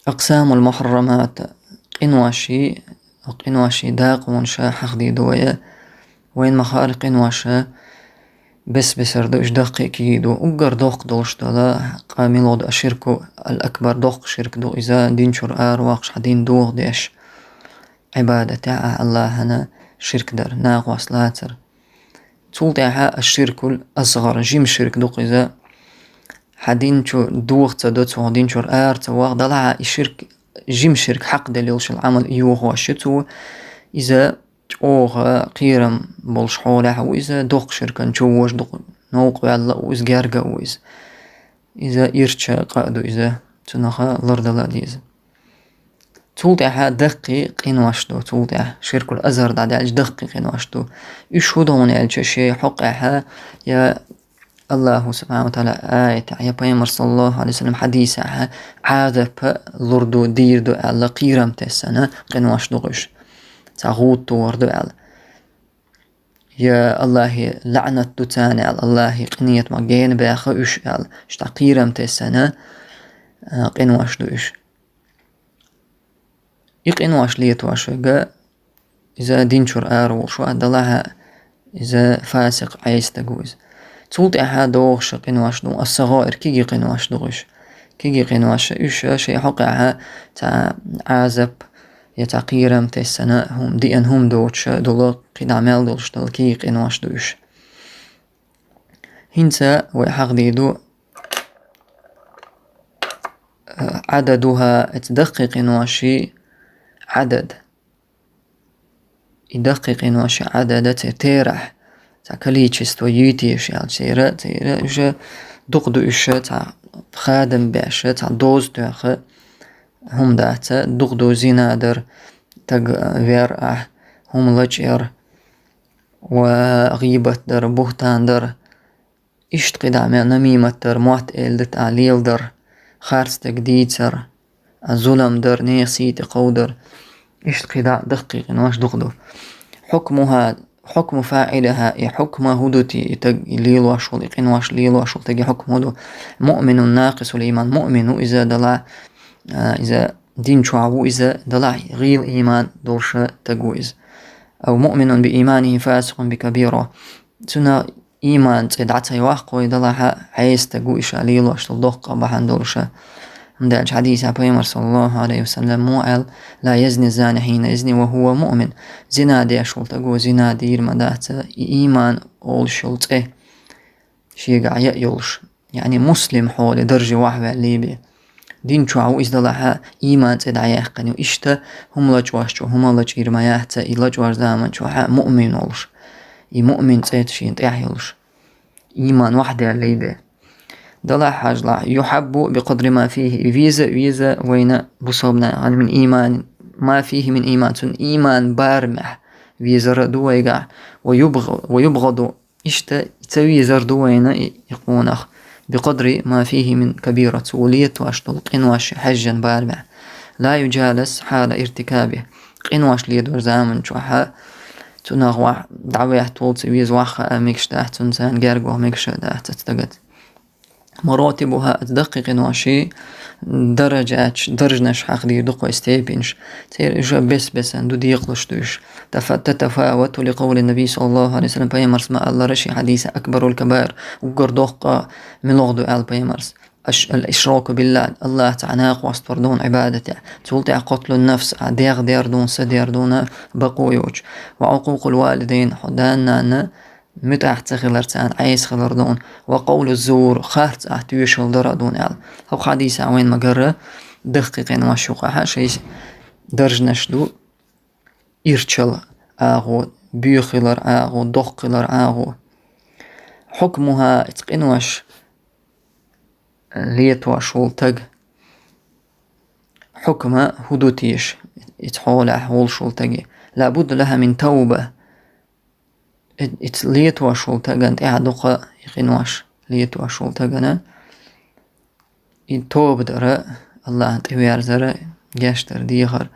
أقسام المحرمات قنواشي قنواشي داق ونشا حقدي دوية وين مخار قنواشا بس بسردو إش دقيق يدو أقر دوق دوش دلا قاملود الشرك الأكبر دوق شرك دو إذا دينشور واقش حدين دوغ ديش عبادة تاع الله هنا شرك در ناق وصلاتر تول تاعها الشرك الأصغر جيم شرك دوق إذا حدين شو دوغ تدوت وحدين شور تواغ دلع الشرك جيم شرك حق دليلش العمل إيوه وشتو إذا أوغ قيرم بولش حوله وإذا دوق شركة نشوش دوق نوق يلا وإذا جارجا إذا إيرتشا قادو إذا تنخا لردلا ديز تولتها دقيق قنواشتو تولتها شرك الأزهر دعدي عج دقيق قنواشتو يشهدون على شيء حقها يا الله سبحانه وتعالى آية يا بيامر صلى الله عليه وسلم حديثها عاذب لردو ديردو على قيرم تسنة قنواشتو غش تغوط وردو على يا الله لعنة تاني على الله قنية مجين باخ إيش على اشتقيرم تسنة قنواشتو إيش يقنواش ليتواش إذا دينشور آرو شو أدلها إذا فاسق عايز تجوز تولت أحد دوغش قنواش دو الصغائر كيجي قنواش دوغش كيجي قنواش إيش شيء حقها تاع عازب يتقيرم تسنة هم دي أنهم دوتش دولا قنعمل دولش دول كي قنواش دوش هنسا وحق ديدو عددها تدقق قنواشي عدد يدقق قنواشي عدد تيرح تاع كليتشست ويوتيش يعني تيرا إيش دقدو إيش تاع خادم باش تاع دوز تاخ هم دات دقدو زينادر تق وير هم لجير وغيبة در بهتان در إشت قدامي نميمة در موت إلدت عليل در خارس تقديد الظلم در نيسيت قودر إشت قدام دقيق نواش دقدو حكمها حكم فاعلها حكم هدوتي تق ليل واشول إقين واش ليل واشول تقي حكم هدو مؤمن ناقص الإيمان مؤمن إذا دلع إذا دين شعبو إذا دلع غير إيمان دولش تقويز أو مؤمن بإيمانه فاسق بكبيرة سنة إيمان تدعت يواق ويدلع عايز تقويش عليل واشتل دقة بحان دولش مدالج حديث بيامر صلى الله عليه وسلم موعل لا يزني الزاني حين يزني وهو مؤمن زنا دي أشول تقو زنا دير مدات إيمان أول شلت شيقع يأيولش يعني مسلم حول درجة واحدة الليبي دين شعو إزدلها إيمان تدعي يحقني وإشتا هم لجواشتو هم لجير ما يحتا إلجوار زامن شوحا مؤمن ولش مؤمن تيتشين تيحيولش إيمان واحدة الليبي دلا حاجة يحب بقدر ما فيه فيزا وين بصوبنا يعني من إيمان ما فيه من إيمان سن إيمان بارمح فيزا ردو يقع ويبغض إشتا تسوي زردو وين يقونخ بقدر ما فيه من كبيرة ولية واشتل قنواش حجا بارمح لا يجالس حال ارتكابه قنواش ليدور زامن شوحا تنغوا دعوة طول تسويز واخا ميكش تحت تنسان جارقوه ميكش تحت تتقد مراتبها تدقق واشي درجنش حق دي دقو استيبينش تير إجا بس اندو ديقلش دوش تتفاوت لقول النبي صلى الله عليه وسلم بيمرس ما الله رشي حديث أكبر الكبائر وقر دقة من لغدو آل بيمرس الإشراك بالله الله تعناق واستفردون عبادته تولتع قتل النفس دير دون سدير دون بقويوش وعقوق الوالدين حدانا متاح تخلرتان عايز خلردون وقول الزور خارت احتويش الدردون ال هو حديث وين مقرة دقيقين وشوقها شيء درج نشدو إرشل آغو بيخلر آغو دقلر آغو حكمها اتقنوش ليتواشول تق حكمها هدوتيش اتحول أحول شول تقي لابد لها من توبة ليت واشول تاجن إعدقة يقنواش ليت واشول تاجنا يتوب درا الله تيار زرا جاشتر ديغر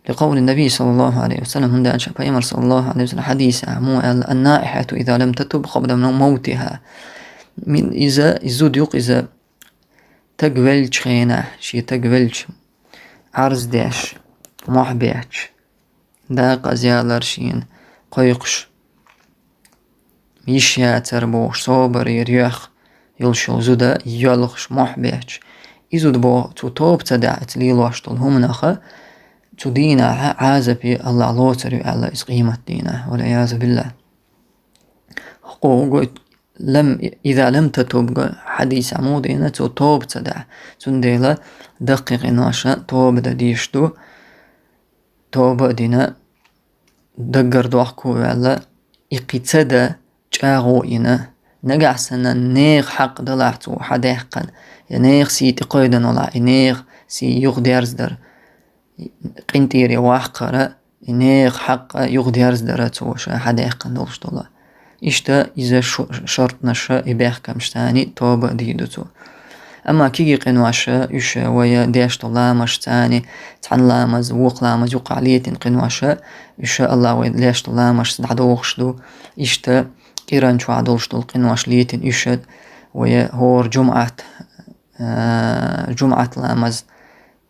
لقول النبي صلى الله عليه وسلم هند أنشأ بيمر صلى الله عليه وسلم حديث عمو النائحة إذا لم تتب قبل من موتها من إذا الزود يق إذا تقبلش خينا شي تقبلش عرز ديش محبيتش داق زيالرشين قيقش يشياتر بوش صوبر يريخ يلشل زودا يلغش محبيتش إزود بو توب تدع تليلوشتل هم نخا تدينا عازبي الله لوتر الله إسقيمة دينا والعياذ بالله قلت إذا لم تتوب حديث عمودينا توب تدع تنديلا دقيق إنواشا توب ديشتو توب دينا دقر دوحكو ولا إقتدى جاغو إنا نقع سنة نيغ حق دلعتو حديقا نيغ سي تقويدن ولا نيغ سي يغديرز در قنتيري واحقرة نيغ حق يغديرز درتو شا حديقا دولش دولا إشتا إذا شرط نشا إباح كمشتاني توبة ديدتو أما كي قنواشا إشا ويا ديشتو لامش تاني تحن لامز ووق لامز يوقع ليتن قنواشا إشا الله ويا ديشتو لامش سدعدوخشدو إشتا إيران شو عدولشتو القنواش ليتن إشا ويا هور جمعة لامز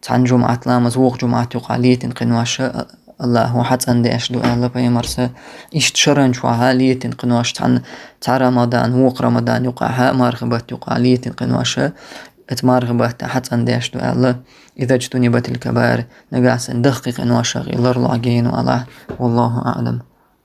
تحن جمعة لامز ووق جمعة يوقع ليتن قنواشا الله هو حتى انديش دو الله بيمرسا إشت شرن شو عاليتن قنواش تحن تاع رمضان ووق رمضان يوقعها مرغبت يوقع ليتن قنواشا اتمرغبت حتى انديش دو الله إذا اجتنبت الكبائر نقاس ندقق قنواشا غير العجين والله والله أعلم.